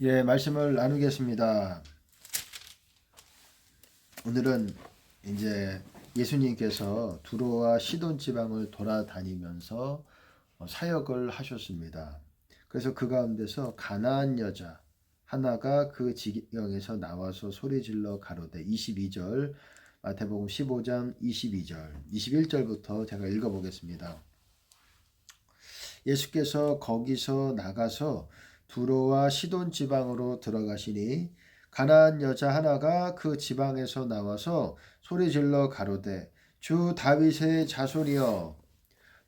예, 말씀을 나누겠습니다. 오늘은 이제 예수님께서 두로와 시돈 지방을 돌아다니면서 사역을 하셨습니다. 그래서 그 가운데서 가나안 여자 하나가 그 지경에서 나와서 소리질러 가로되 22절 마태복음 15장 22절 21절부터 제가 읽어보겠습니다. 예수께서 거기서 나가서 두로와 시돈 지방으로 들어가시니 가나안 여자 하나가 그 지방에서 나와서 소리질러 가로되 주 다윗의 자손이여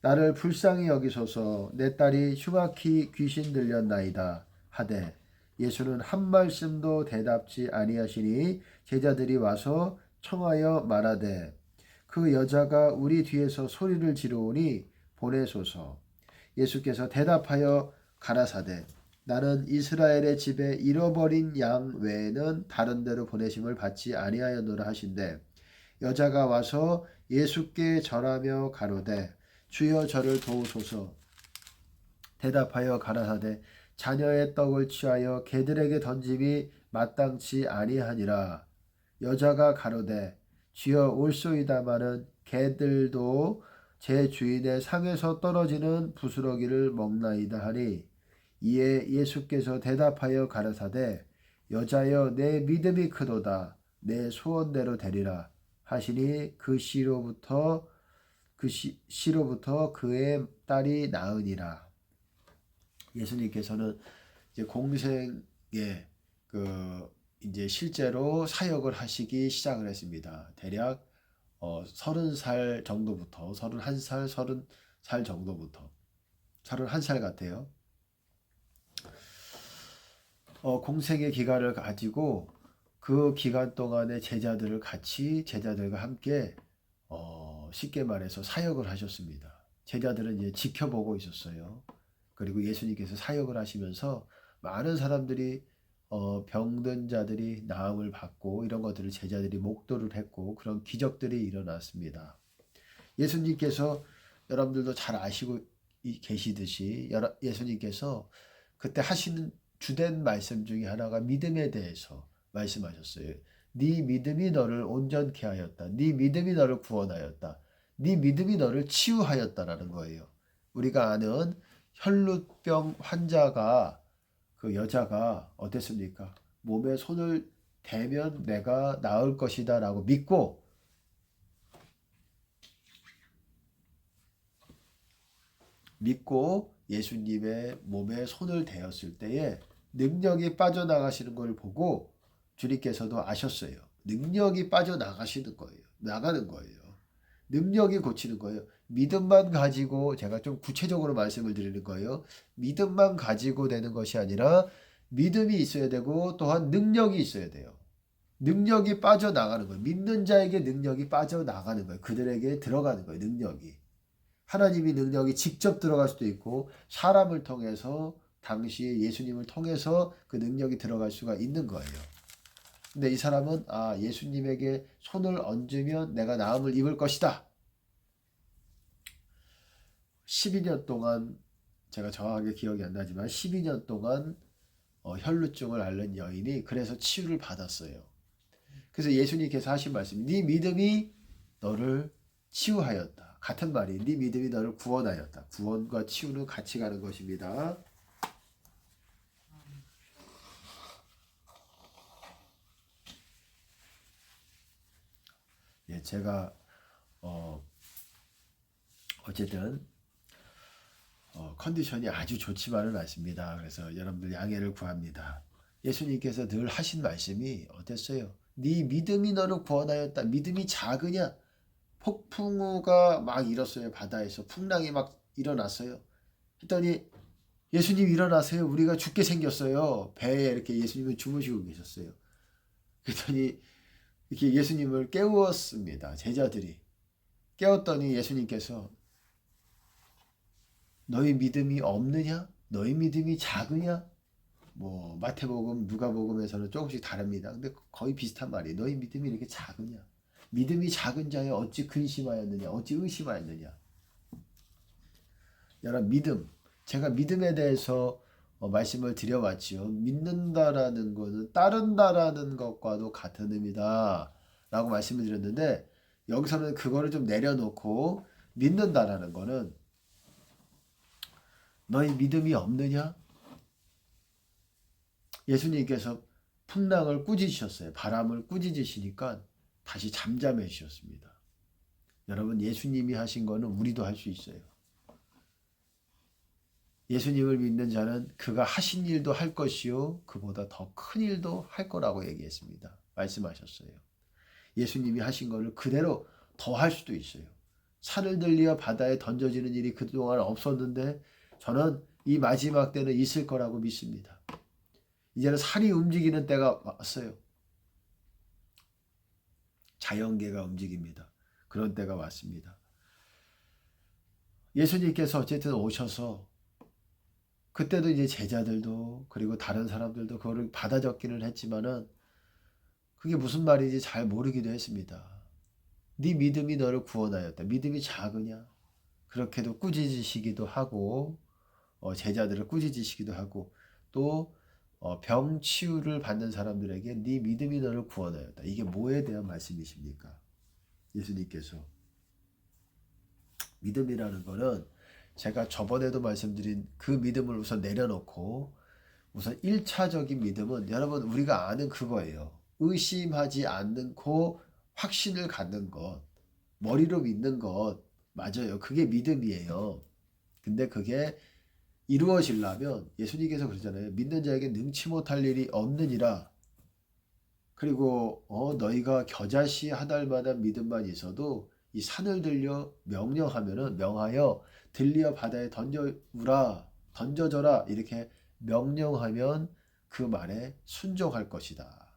나를 불쌍히 여기소서 내 딸이 흉악히 귀신 들렸나이다 하되 예수는 한 말씀도 대답지 아니하시니 제자들이 와서 청하여 말하되 그 여자가 우리 뒤에서 소리를 지르오니 보내소서. 예수께서 대답하여 가라사대 나는 이스라엘의 집에 잃어버린 양 외에는 다른 데로 보내심을 받지 아니하였노라 하신대 여자가 와서 예수께 절하며 가로되 주여 저를 도우소서. 대답하여 가라사대 자녀의 떡을 취하여 개들에게 던짐이 마땅치 아니하니라. 여자가 가로되 주여 올소이다마는 개들도 제 주인의 상에서 떨어지는 부스러기를 먹나이다 하니 이에 예수께서 대답하여 가라사대 여자여 내 믿음이 크도다 내 소원대로 되리라 하시니 그 시로부터 그의 딸이 나으니라. 예수님께서는 이제 공생에 이제 실제로 사역을 하시기 시작을 했습니다. 대략 30살 정도부터 31살, 30살 정도부터 31살 같아요. 공생의 기간을 가지고 그 기간 동안에 제자들과 함께 쉽게 말해서 사역을 하셨습니다. 제자들은 이제 지켜보고 있었어요. 그리고 예수님께서 사역을 하시면서 많은 사람들이 병든 자들이 나음을 받고 이런 것들을 제자들이 목도를 했고 그런 기적들이 일어났습니다. 예수님께서 여러분들도 잘 아시고 계시듯이 예수님께서 그때 하시는 주된 말씀 중에 하나가 믿음에 대해서 말씀하셨어요. 네 믿음이 너를 온전케 하였다. 네 믿음이 너를 구원하였다. 네 믿음이 너를 치유하였다라는 거예요. 우리가 아는 혈루병 환자가 그 여자가 어땠습니까? 몸에 손을 대면 내가 나을 것이다 라고 믿고 예수님의 몸에 손을 대었을 때에 능력이 빠져나가시는 걸 보고 주님께서도 아셨어요. 능력이 빠져나가시는 거예요. 나가는 거예요. 능력이 고치는 거예요. 믿음만 가지고 제가 좀 구체적으로 말씀을 드리는 거예요. 믿음만 가지고 되는 것이 아니라 믿음이 있어야 되고 또한 능력이 있어야 돼요. 능력이 빠져나가는 거예요. 믿는 자에게 능력이 빠져나가는 거예요. 그들에게 들어가는 거예요. 능력이. 하나님이 능력이 직접 들어갈 수도 있고 사람을 통해서 당시 예수님을 통해서 그 능력이 들어갈 수가 있는 거예요. 근데 이 사람은 예수님에게 손을 얹으면 내가 나음을 입을 것이다. 12년 동안 제가 정확하게 기억이 안 나지만 12년 동안 혈루증을 앓는 여인이 그래서 치유를 받았어요. 그래서 예수님께서 하신 말씀, 네 믿음이 너를 치유하였다. 같은 말이 네 믿음이 너를 구원하였다. 구원과 치유는 같이 가는 것입니다. 예, 제가 어쨌든 컨디션이 아주 좋지만은 않습니다. 그래서 여러분들 양해를 구합니다. 예수님께서 늘 하신 말씀이 어땠어요? 네 믿음이 너를 구원하였다. 믿음이 작으냐? 폭풍우가 막 일었어요. 바다에서 풍랑이 막 일어났어요. 했더니 예수님 일어나세요. 우리가 죽게 생겼어요. 배에 이렇게 예수님은 주무시고 계셨어요. 그랬더니 이렇게 예수님을 깨웠습니다. 제자들이. 깨웠더니 예수님께서 너희 믿음이 없느냐? 너희 믿음이 작으냐? 뭐 마태복음, 누가복음에서는 조금씩 다릅니다. 근데 거의 비슷한 말이에요. 너희 믿음이 이렇게 작으냐? 믿음이 작은 자여 어찌 근심하였느냐? 어찌 의심하였느냐? 여러분 믿음. 제가 믿음에 대해서 말씀을 드려왔지요. 믿는다라는 것은 따른다라는 것과도 같은 의미다 라고 말씀을 드렸는데, 여기서는 그거를 좀 내려놓고 믿는다라는 거는 너희 믿음이 없느냐? 예수님께서 풍랑을 꾸짖으셨어요. 바람을 꾸짖으시니까 다시 잠잠해지셨습니다. 여러분, 예수님이 하신 거는 우리도 할 수 있어요. 예수님을 믿는 자는 그가 하신 일도 할 것이요 그보다 더 큰 일도 할 거라고 얘기했습니다. 말씀하셨어요. 예수님이 하신 거를 그대로 더 할 수도 있어요. 산을 들려 바다에 던져지는 일이 그동안 없었는데 저는 이 마지막 때는 있을 거라고 믿습니다. 이제는 산이 움직이는 때가 왔어요. 자연계가 움직입니다. 그런 때가 왔습니다. 예수님께서 어쨌든 오셔서 그때도 이제 제자들도 그리고 다른 사람들도 그거를 받아 적기는 했지만은 그게 무슨 말인지 잘 모르기도 했습니다. 네 믿음이 너를 구원하였다. 믿음이 작으냐? 그렇게도 꾸짖으시기도 하고 제자들을 꾸짖으시기도 하고 또 병 치유를 받는 사람들에게 네 믿음이 너를 구원하였다. 이게 뭐에 대한 말씀이십니까? 예수님께서 믿음이라는 거는 제가 저번에도 말씀드린 그 믿음을 우선 내려놓고 우선 1차적인 믿음은 여러분 우리가 아는 그거예요. 의심하지 않고 확신을 갖는 것, 머리로 믿는 것 맞아요. 그게 믿음이에요. 근데 그게 이루어지려면 예수님께서 그러잖아요. 믿는 자에게 능치 못할 일이 없느니라. 그리고 너희가 겨자씨 한 알만한 믿음만 있어도 이 산을 들려 명하여 들리어 바다에 던져져라 이렇게 명령하면 그 말에 순종할 것이다.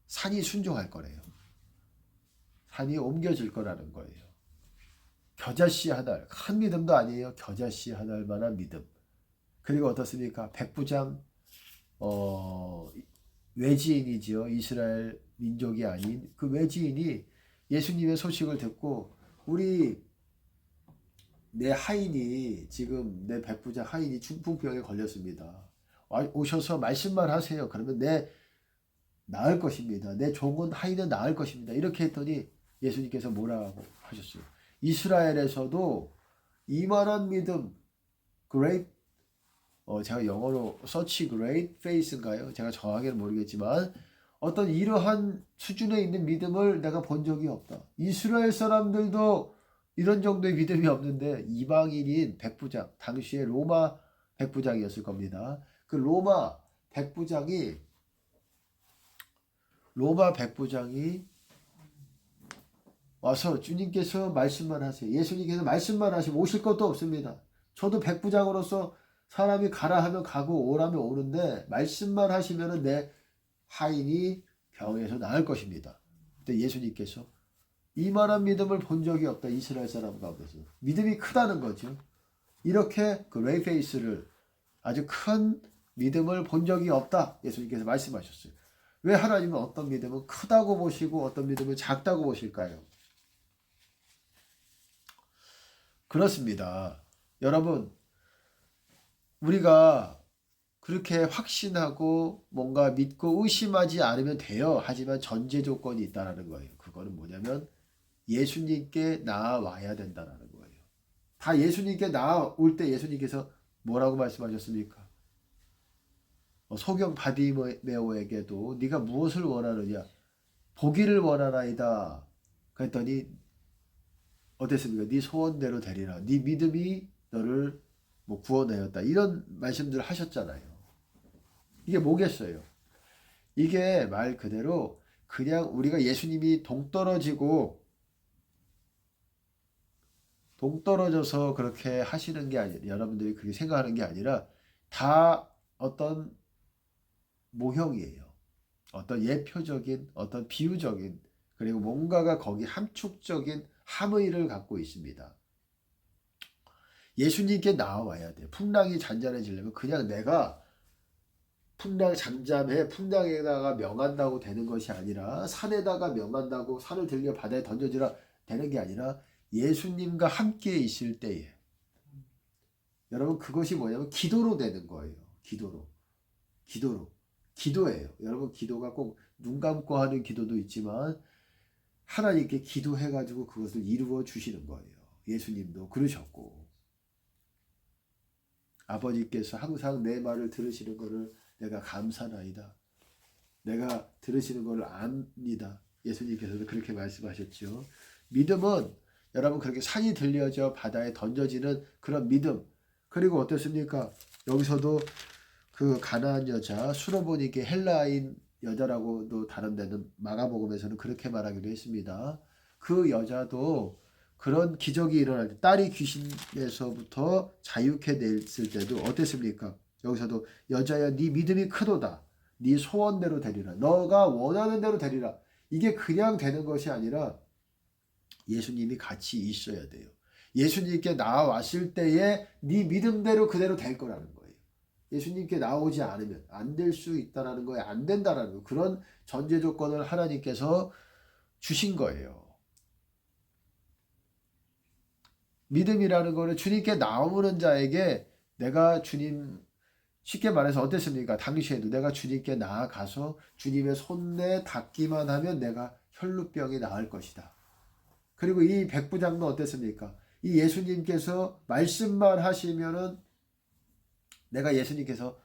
산이 순종할 거래요. 산이 옮겨질 거라는 거예요. 겨자씨 한 알, 큰 믿음도 아니에요. 겨자씨 한 알만한 믿음. 그리고 어떻습니까? 백부장 외지인이지요. 이스라엘 민족이 아닌 그 외지인이 예수님의 소식을 듣고 내 하인이 지금 내 백부장 하인이 중풍병에 걸렸습니다. 오셔서 말씀만 하세요. 그러면 나을 것입니다. 내 종은 하인은 나을 것입니다. 이렇게 했더니 예수님께서 뭐라고 하셨어요? 이스라엘에서도 이만한 믿음, great 제가 영어로 such great faith인가요? 제가 정확하게는 모르겠지만 어떤 이러한 수준에 있는 믿음을 내가 본 적이 없다. 이스라엘 사람들도 이런 정도의 믿음이 없는데 이방인인 백부장, 당시에 로마 백부장이었을 겁니다. 그 로마 백부장이 와서 주님께서 말씀만 하세요. 예수님께서 말씀만 하시면 오실 것도 없습니다. 저도 백부장으로서 사람이 가라 하면 가고 오라면 오는데 말씀만 하시면 내 하인이 병에서 나을 것입니다. 그때 예수님께서 이만한 믿음을 본 적이 없다. 이스라엘 사람 가운데서. 믿음이 크다는 거죠. 이렇게 그 레이페이스를 아주 큰 믿음을 본 적이 없다. 예수님께서 말씀하셨어요. 왜 하나님은 어떤 믿음은 크다고 보시고 어떤 믿음은 작다고 보실까요? 그렇습니다. 여러분, 우리가 그렇게 확신하고 뭔가 믿고 의심하지 않으면 돼요. 하지만 전제 조건이 있다는 거예요. 그거는 뭐냐면 예수님께 나아와야 된다는 거예요. 다 예수님께 나아올 때 예수님께서 뭐라고 말씀하셨습니까? 소경 바디메오에게도 네가 무엇을 원하느냐? 보기를 원하나이다. 그랬더니 어땠습니까? 네 소원대로 되리라. 네 믿음이 너를 구원하였다. 이런 말씀들을 하셨잖아요. 이게 뭐겠어요? 이게 말 그대로 그냥 우리가 예수님이 동떨어져서 그렇게 하시는 게 아니라 여러분들이 그렇게 생각하는 게 아니라 다 어떤 모형이에요. 어떤 예표적인 어떤 비유적인 그리고 뭔가가 거기 함축적인 함의를 갖고 있습니다. 예수님께 나와야 돼요. 풍랑이 잔잔해지려면 그냥 내가 풍랑 잠잠해 풍랑에다가 명한다고 되는 것이 아니라 산에다가 명한다고 산을 들려 바다에 던져지라 되는 게 아니라 예수님과 함께 있을 때에 여러분 그것이 뭐냐면 기도로 되는 거예요. 기도로. 기도로. 기도예요. 여러분 기도가 꼭 눈 감고 하는 기도도 있지만 하나님께 기도해가지고 그것을 이루어 주시는 거예요. 예수님도 그러셨고 아버지께서 항상 내 말을 들으시는 것을 내가 감사나이다. 내가 들으시는 것을 압니다. 예수님께서도 그렇게 말씀하셨죠. 믿음은 여러분 그렇게 산이 들려져 바다에 던져지는 그런 믿음. 그리고 어떻습니까? 여기서도 그 가나안 여자 수로보니게 헬라인 여자라고도 다른 데는 마가복음에서는 그렇게 말하기도 했습니다. 그 여자도 그런 기적이 일어날 때 딸이 귀신에서부터 자유케 됐을 때도 어땠습니까? 여기서도 여자야 네 믿음이 크도다. 네 소원대로 되리라. 너가 원하는 대로 되리라. 이게 그냥 되는 것이 아니라 예수님이 같이 있어야 돼요. 예수님께 나왔을 때에 네 믿음대로 그대로 될 거라는 거예요. 예수님께 나오지 않으면 안 될 수 있다라는 거예요. 안 된다라는 거. 그런 전제 조건을 하나님께서 주신 거예요. 믿음이라는 거는 주님께 나오는 자에게 내가 주님 쉽게 말해서 어땠습니까? 당시에도 내가 주님께 나아가서 주님의 손에 닿기만 하면 내가 혈루병이 나을 것이다. 그리고 이 백부장도 어땠습니까? 이 예수님께서 말씀만 하시면은 내가 예수님께서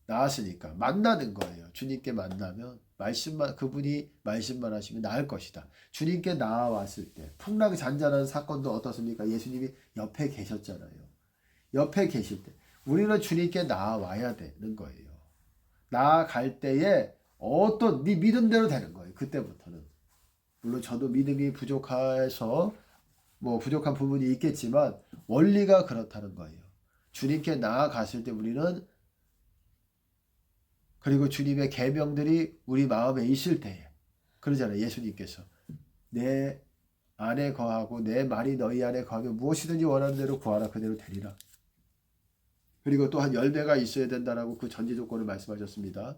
나았으니까 만나는 거예요. 주님께 만나면 말씀만 그분이 말씀만 하시면 나을 것이다. 주님께 나아왔을 때 풍랑이 잔잔한 사건도 어떻습니까? 예수님이 옆에 계셨잖아요. 옆에 계실 때 우리는 주님께 나아와야 되는 거예요. 나아갈 때에 어떤 네 믿음대로 되는 거예요. 그때부터는. 물론 저도 믿음이 부족해서 뭐 부족한 부분이 있겠지만 원리가 그렇다는 거예요. 주님께 나아갔을 때 우리는 그리고 주님의 계명들이 우리 마음에 있을 때에 그러잖아요. 예수님께서 내 안에 거하고 내 말이 너희 안에 거하면 무엇이든지 원하는 대로 구하라 그대로 되리라. 그리고 또한 열매가 있어야 된다라고 그 전제 조건을 말씀하셨습니다.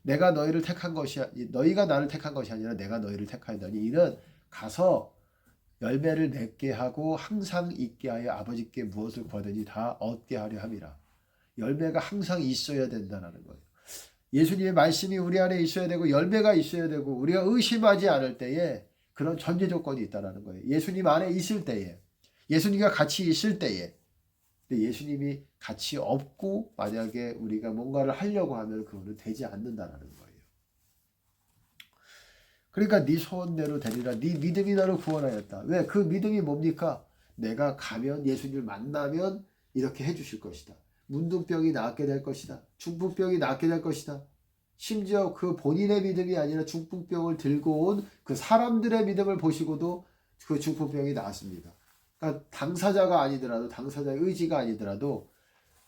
내가 너희를 택한 것이 너희가 나를 택한 것이 아니라 내가 너희를 택하였다니 이는 가서 열매를 맺게 하고 항상 있게 하여 아버지께 무엇을 구하든지 다 얻게 하려 함이라. 열매가 항상 있어야 된다는 거예요. 예수님의 말씀이 우리 안에 있어야 되고 열매가 있어야 되고 우리가 의심하지 않을 때에 그런 전제 조건이 있다는 거예요. 예수님 안에 있을 때에 예수님과 같이 있을 때에 근데 예수님이 같이 없고 만약에 우리가 뭔가를 하려고 하면 그거는 되지 않는다는 거예요. 그러니까 네 소원대로 되리라. 네 믿음이 너를 구원하였다. 왜? 그 믿음이 뭡니까? 내가 가면 예수님을 만나면 이렇게 해주실 것이다. 문둥병이 낫게 될 것이다. 중풍병이 낫게 될 것이다. 심지어 그 본인의 믿음이 아니라 중풍병을 들고 온 그 사람들의 믿음을 보시고도 그 중풍병이 나았습니다. 그러니까 당사자가 아니더라도 당사자의 의지가 아니더라도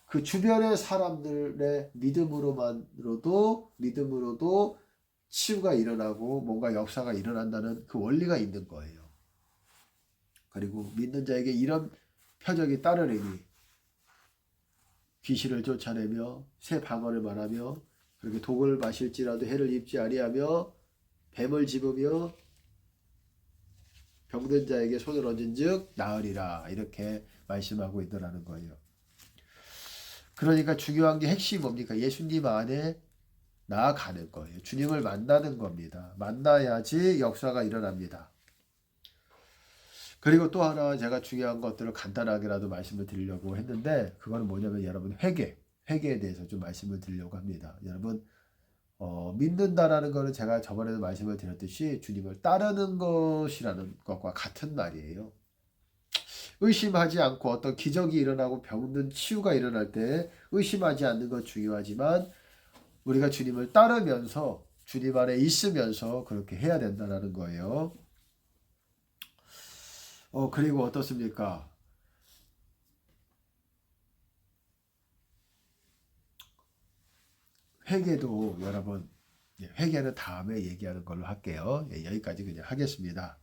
그 주변의 사람들의 믿음으로도 치유가 일어나고 뭔가 역사가 일어난다는 그 원리가 있는 거예요. 그리고 믿는 자에게 이런 표적이 따르리니 귀신을 쫓아내며 새 방언을 말하며 그렇게 독을 마실지라도 해를 입지 아니하며 뱀을 집으며 병든 자에게 손을 얹은 즉 나으리라 이렇게 말씀하고 있더라는 거예요. 그러니까 중요한 게 핵심이 뭡니까? 예수님 안에 나아가는 거예요. 주님을 만나는 겁니다. 만나야지 역사가 일어납니다. 그리고 또 하나 제가 중요한 것들을 간단하게라도 말씀을 드리려고 했는데 그거는 뭐냐면 여러분 회개에 대해서 좀 말씀을 드리려고 합니다. 여러분 믿는다라는 거는 제가 저번에도 말씀을 드렸듯이 주님을 따르는 것이라는 것과 같은 말이에요. 의심하지 않고 어떤 기적이 일어나고 병든 치유가 일어날 때 의심하지 않는 것 중요하지만 우리가 주님을 따르면서 주님 안에 있으면서 그렇게 해야 된다는 거예요. 그리고 어떻습니까? 회개도 여러분 회개는 다음에 얘기하는 걸로 할게요. 여기까지 그냥 하겠습니다.